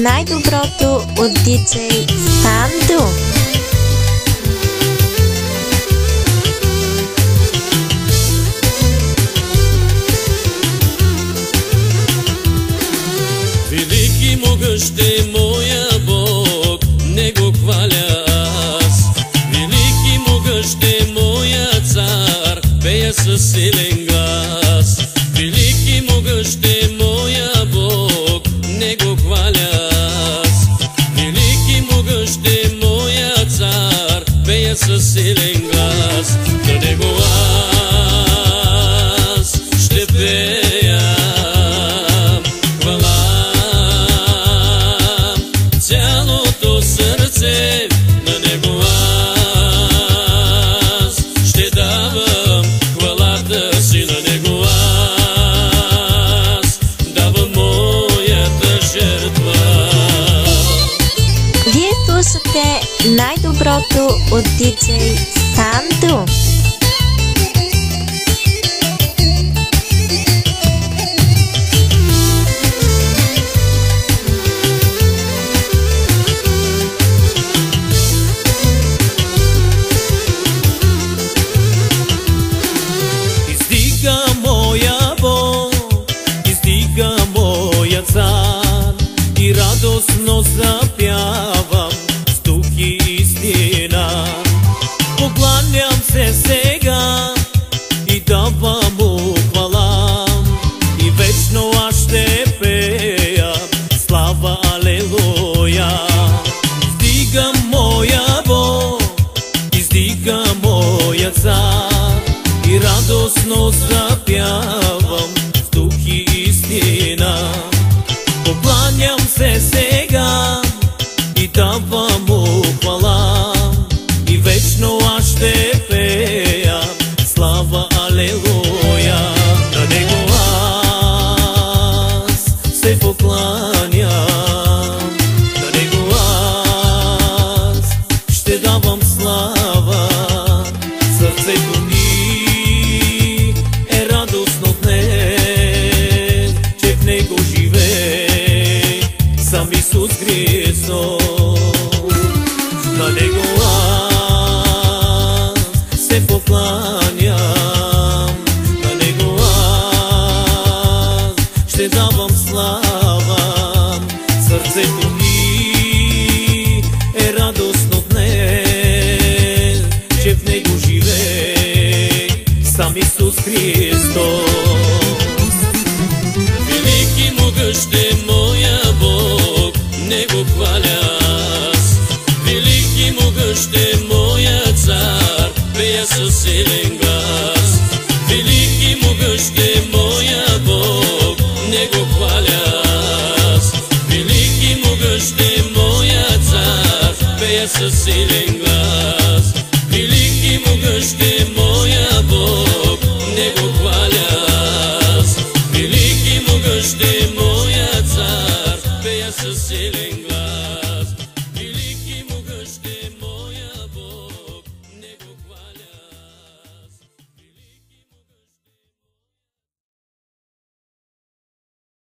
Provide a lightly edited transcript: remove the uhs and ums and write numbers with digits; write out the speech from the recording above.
най-доброто от DJ Sandu. Велики могъщ е моя Бог, Него хваля аз. Велики могъщ е моя Цар, пея със силен глас. Велики могъщ е моя Бог, Него хваля аз. Велики могъщ е моя Цар, пея със силен глас. За Него аз ще пея цялото сърце, на Него аз ще давам хвалата си, на Него аз давам моята жертва. Вие слушате най-доброто от DJ Sandu. И радостно запявам с дух и истина. Покланям се сега и давам му хвала. И вечно аз ще пея слава, алелуя. Издигам моя Бог, издигам моя Цар. И радостно запявам с дух и истина. Покланям се сега и давам му хвала. И вечно аз ще пея слава, алелуя. На Него аз се покланям. На Него аз ще давам слава. Сърцето ми е радостно днес, че в Него живее сам Исус Христос. На Него аз се покланям. На Него аз ще давам слава. Сърцето ми е радостно днес, че в Него живее сам Исус Христос. Велики могъщ е моя Бог, Него хваля аз. Велики могъщ е моя Цар, пея със силен глас. Велики могъщ е моя Бог, Него хваля аз. Велики могъщ е моя Цар, пея със силен